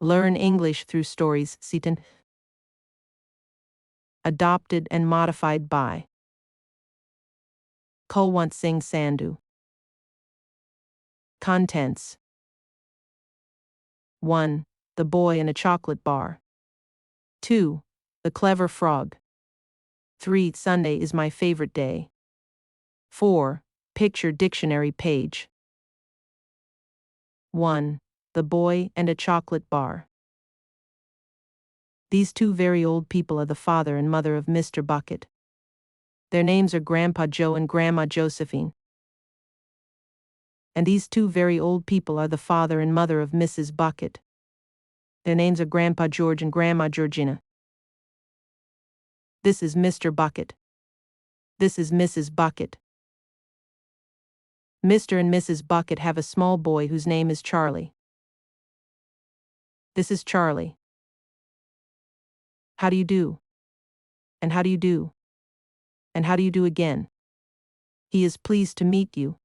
Learn English through stories. C10. Adopted and modified by Kulwant Singh Sandhu. Contents: 1. The Boy in a Chocolate Bar. 2. The Clever Frog. 3. Sunday is my favorite day. 4. Picture dictionary page. 1. The Boy and a Chocolate Bar. These two very old people are the father and mother of Mr. Bucket. Their names are Grandpa Joe and Grandma Josephine. And these two very old people are the father and mother of Mrs. Bucket. Their names are Grandpa George and Grandma Georgina. This is Mr. Bucket. This is Mrs. Bucket. Mr. and Mrs. Bucket have a small boy whose name is Charlie. This is Charlie. How do you do? And how do you do? And how do you do again? He is pleased to meet you.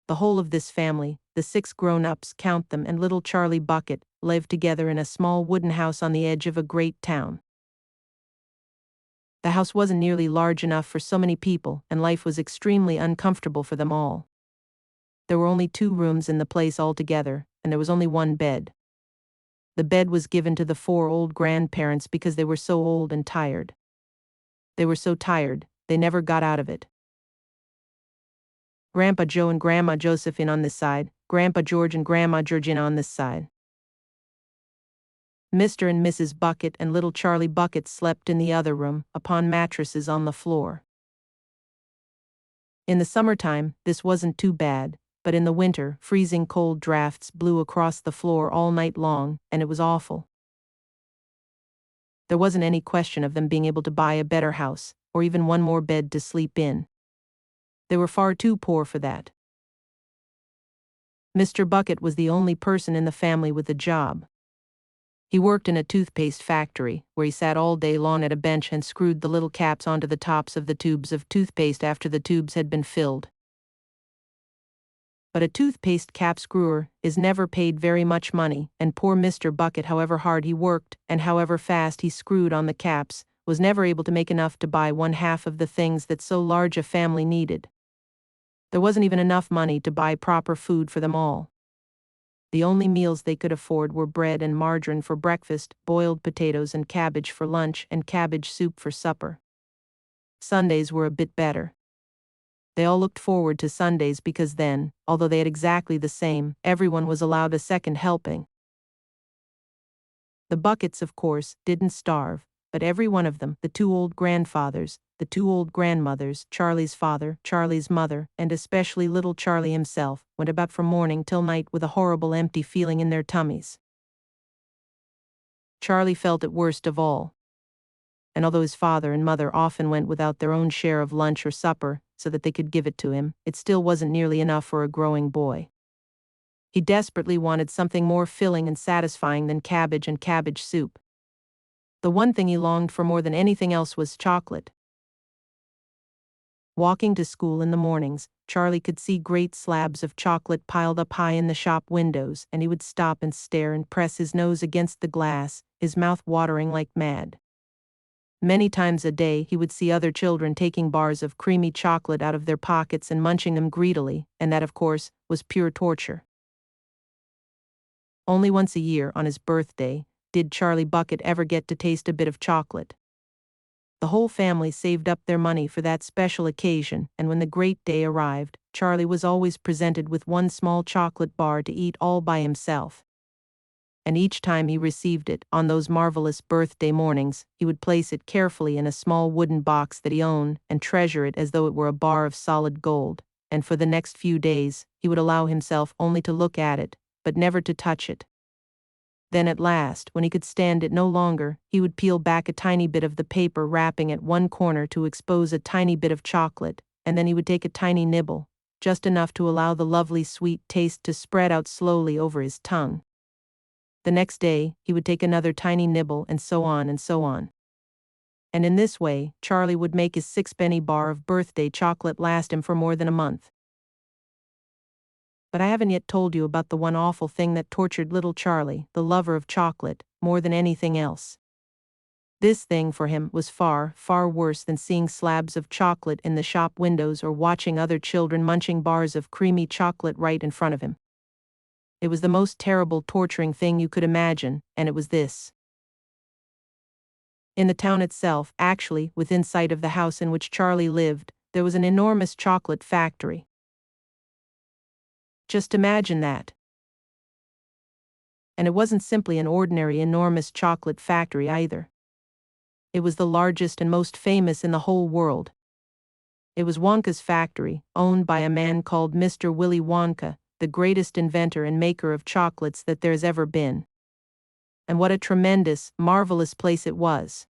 The whole of this family, the 6 grown-ups, count them, and little Charlie Bucket, live together in a small wooden house on the edge of a great town. The house wasn't nearly large enough for so many people, and life was extremely uncomfortable for them all. There were only 2 rooms in the place altogether, and there was only 1 bed. The bed was given to the 4 old grandparents because they were so old and tired. They were so tired, they never got out of it. Grandpa Joe and Grandma Josephine on this side, Grandpa George and Grandma Georgina on this side. Mr. and Mrs. Bucket and little Charlie Bucket slept in the other room, upon mattresses on the floor. In the summertime, this wasn't too bad, but in the winter, freezing cold drafts blew across the floor all night long, and it was awful. There wasn't any question of them being able to buy a better house, or even 1 more bed to sleep in. They were far too poor for that. Mr. Bucket was the only person in the family with a job. He worked in a toothpaste factory, where he sat all day long at a bench and screwed the little caps onto the tops of the tubes of toothpaste after the tubes had been filled. But a toothpaste cap screwer is never paid very much money, and poor Mr. Bucket, however hard he worked and however fast he screwed on the caps, was never able to make enough to buy 1/2 of the things that so large a family needed. There wasn't even enough money to buy proper food for them all. The only meals they could afford were bread and margarine for breakfast, boiled potatoes and cabbage for lunch, and cabbage soup for supper. Sundays were a bit better. They all looked forward to Sundays because then, although they had exactly the same, everyone was allowed a second helping. The Buckets, of course, didn't starve, but every one of them, the 2 old grandfathers, the 2 old grandmothers, Charlie's father, Charlie's mother, and especially little Charlie himself, went about from morning till night with a horrible empty feeling in their tummies. Charlie felt it worst of all. And although his father and mother often went without their own share of lunch or supper, so that they could give it to him, it still wasn't nearly enough for a growing boy. He desperately wanted something more filling and satisfying than cabbage and cabbage soup. The one thing he longed for more than anything else was chocolate. Walking to school in the mornings, Charlie could see great slabs of chocolate piled up high in the shop windows, and he would stop and stare and press his nose against the glass, his mouth watering like mad. Many times a day he would see other children taking bars of creamy chocolate out of their pockets and munching them greedily, and that, of course, was pure torture. Only once a year, on his birthday, did Charlie Bucket ever get to taste a bit of chocolate. The whole family saved up their money for that special occasion, and when the great day arrived, Charlie was always presented with 1 small chocolate bar to eat all by himself. And each time he received it, on those marvelous birthday mornings, he would place it carefully in a small wooden box that he owned, and treasure it as though it were a bar of solid gold, and for the next few days, he would allow himself only to look at it, but never to touch it. Then at last, when he could stand it no longer, he would peel back a tiny bit of the paper wrapping at one corner to expose a tiny bit of chocolate, and then he would take a tiny nibble, just enough to allow the lovely sweet taste to spread out slowly over his tongue. The next day, he would take another tiny nibble, and so on and so on. And in this way, Charlie would make his 6-penny bar of birthday chocolate last him for more than a month. But I haven't yet told you about the one awful thing that tortured little Charlie, the lover of chocolate, more than anything else. This thing for him was far, far worse than seeing slabs of chocolate in the shop windows or watching other children munching bars of creamy chocolate right in front of him. It was the most terrible, torturing thing you could imagine, and it was this. In the town itself, actually, within sight of the house in which Charlie lived, there was an enormous chocolate factory. Just imagine that. And it wasn't simply an ordinary enormous chocolate factory either. It was the largest and most famous in the whole world. It was Wonka's factory, owned by a man called Mr. Willy Wonka, the greatest inventor and maker of chocolates that there's ever been. And what a tremendous, marvelous place it was.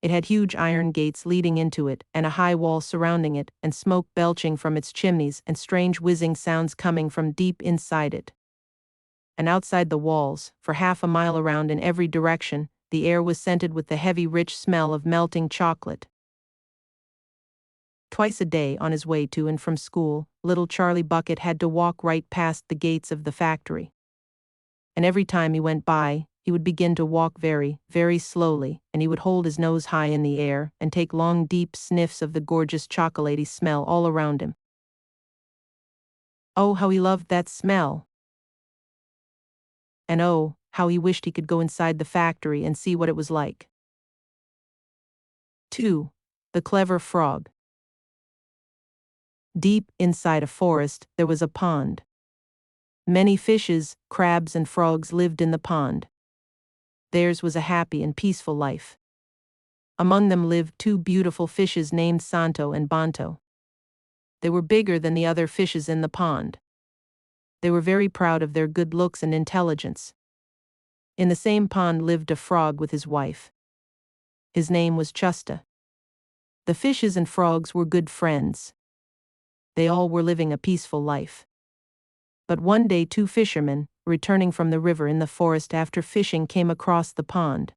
It had huge iron gates leading into it, and a high wall surrounding it, and smoke belching from its chimneys, and strange whizzing sounds coming from deep inside it. And outside the walls, for half a mile around in every direction, the air was scented with the heavy, rich smell of melting chocolate. Twice a day on his way to and from school, little Charlie Bucket had to walk right past the gates of the factory. And every time he went by, he would begin to walk very, very slowly, and he would hold his nose high in the air and take long, deep sniffs of the gorgeous chocolatey smell all around him. Oh, how he loved that smell! And oh, how he wished he could go inside the factory and see what it was like. 2. The Clever Frog. Deep inside a forest, there was a pond. Many fishes, crabs, and frogs lived in the pond. Theirs was a happy and peaceful life. Among them lived two beautiful fishes named Santo and Banto. They were bigger than the other fishes in the pond. They were very proud of their good looks and intelligence. In the same pond lived a frog with his wife. His name was Chusta. The fishes and frogs were good friends. They all were living a peaceful life. But one day 2 fishermen, returning from the river in the forest after fishing, came across the pond.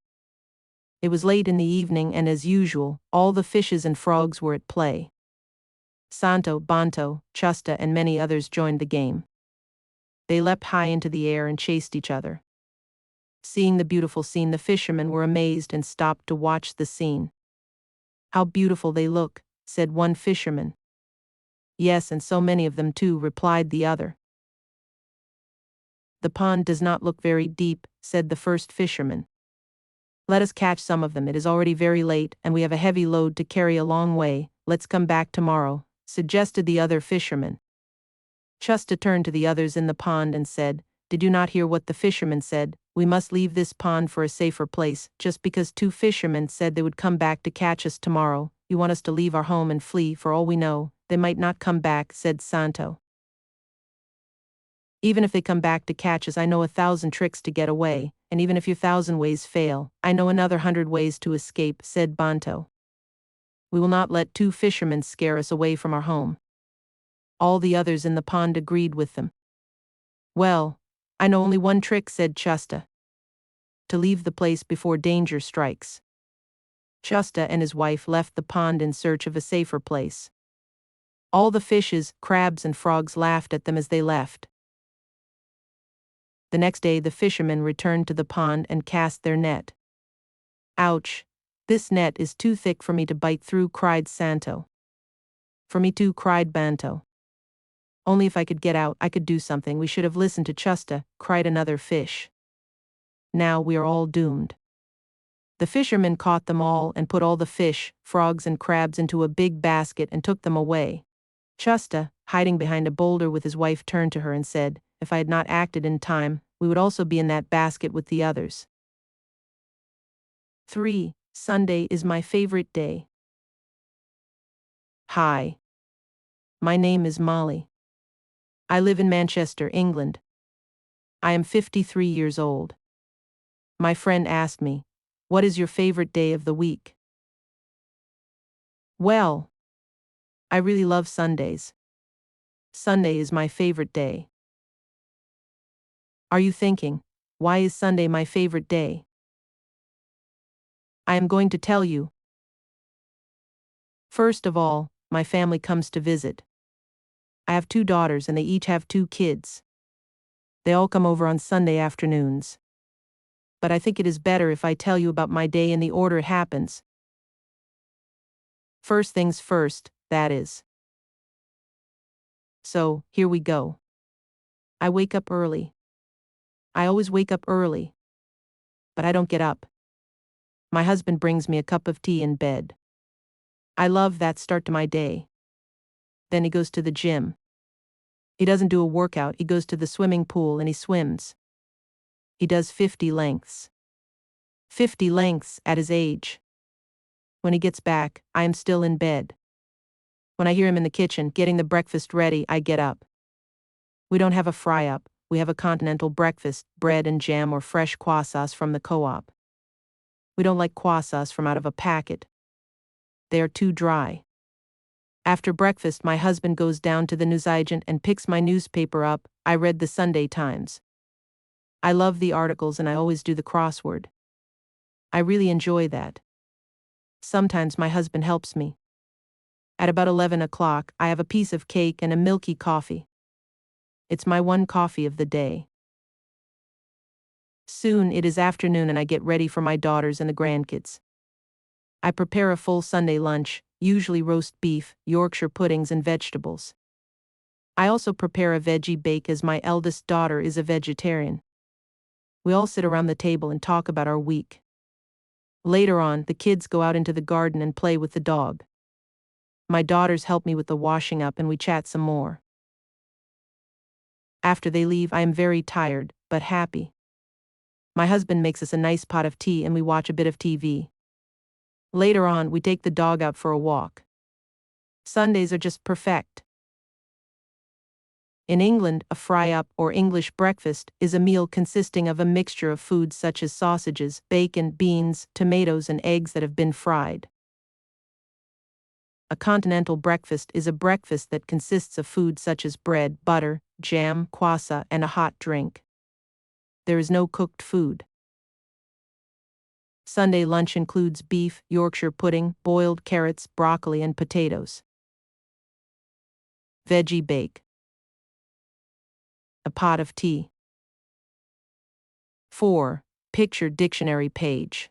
It was late in the evening, and as usual, all the fishes and frogs were at play. Santo, Banto, Chusta, and many others joined the game. They leapt high into the air and chased each other. Seeing the beautiful scene, the fishermen were amazed and stopped to watch the scene. "How beautiful they look," said one fisherman. "Yes, and so many of them too," replied the other. "The pond does not look very deep," said the first fisherman. "Let us catch some of them. It is already very late, and we have a heavy load to carry a long way. Let's come back tomorrow," suggested the other fisherman. Chusta turned to the others in the pond and said, "Did you not hear what the fisherman said? We must leave this pond for a safer place. Just because 2 fishermen said they would come back to catch us tomorrow, you want us to leave our home and flee. For all we know, they might not come back," said Santo. "Even if they come back to catch us, I know 1,000 tricks to get away, and even if your 1,000 ways fail, I know another 100 ways to escape," said Banto. "We will not let 2 fishermen scare us away from our home." All the others in the pond agreed with them. "Well, I know only one trick," said Chusta. "To leave the place before danger strikes." Chusta and his wife left the pond in search of a safer place. All the fishes, crabs, and frogs laughed at them as they left. The next day the fishermen returned to the pond and cast their net. "Ouch! This net is too thick for me to bite through," cried Santo. "For me too," cried Banto. "Only if I could get out, I could do something. We should have listened to Chusta," cried another fish. "Now we are all doomed." The fishermen caught them all and put all the fish, frogs, and crabs into a big basket and took them away. Chusta, hiding behind a boulder with his wife, turned to her and said, "If I had not acted in time, we would also be in that basket with the others." 3. Sunday is my favorite day. Hi. My name is Molly. I live in Manchester, England. I am 53 years old. My friend asked me, "What is your favorite day of the week?" Well, I really love Sundays. Sunday is my favorite day. Are you thinking, why is Sunday my favorite day? I am going to tell you. First of all, my family comes to visit. I have 2 daughters and they each have 2 kids. They all come over on Sunday afternoons. But I think it is better if I tell you about my day in the order it happens. First things first, that is. So, here we go. I wake up early. I always wake up early. But I don't get up. My husband brings me a cup of tea in bed. I love that start to my day. Then he goes to the gym. He doesn't do a workout, he goes to the swimming pool and he swims. He does 50 lengths. 50 lengths at his age. When he gets back, I am still in bed. When I hear him in the kitchen getting the breakfast ready, I get up. We don't have a fry-up, we have a continental breakfast, bread and jam or fresh croissants from the co-op. We don't like croissants from out of a packet. They are too dry. After breakfast, my husband goes down to the newsagent and picks my newspaper up. I read the Sunday Times. I love the articles and I always do the crossword. I really enjoy that. Sometimes my husband helps me. At about 11 o'clock, I have a piece of cake and a milky coffee. It's my one coffee of the day. Soon it is afternoon and I get ready for my daughters and the grandkids. I prepare a full Sunday lunch, usually roast beef, Yorkshire puddings and vegetables. I also prepare a veggie bake as my eldest daughter is a vegetarian. We all sit around the table and talk about our week. Later on, the kids go out into the garden and play with the dog. My daughters help me with the washing up and we chat some more. After they leave, I am very tired, but happy. My husband makes us a nice pot of tea and we watch a bit of TV. Later on, we take the dog out for a walk. Sundays are just perfect. In England, a fry-up or English breakfast is a meal consisting of a mixture of foods such as sausages, bacon, beans, tomatoes and eggs that have been fried. A continental breakfast is a breakfast that consists of food such as bread, butter, jam, croissant, and a hot drink. There is no cooked food. Sunday lunch includes beef, Yorkshire pudding, boiled carrots, broccoli, and potatoes. Veggie bake. A pot of tea. 4. Picture dictionary page.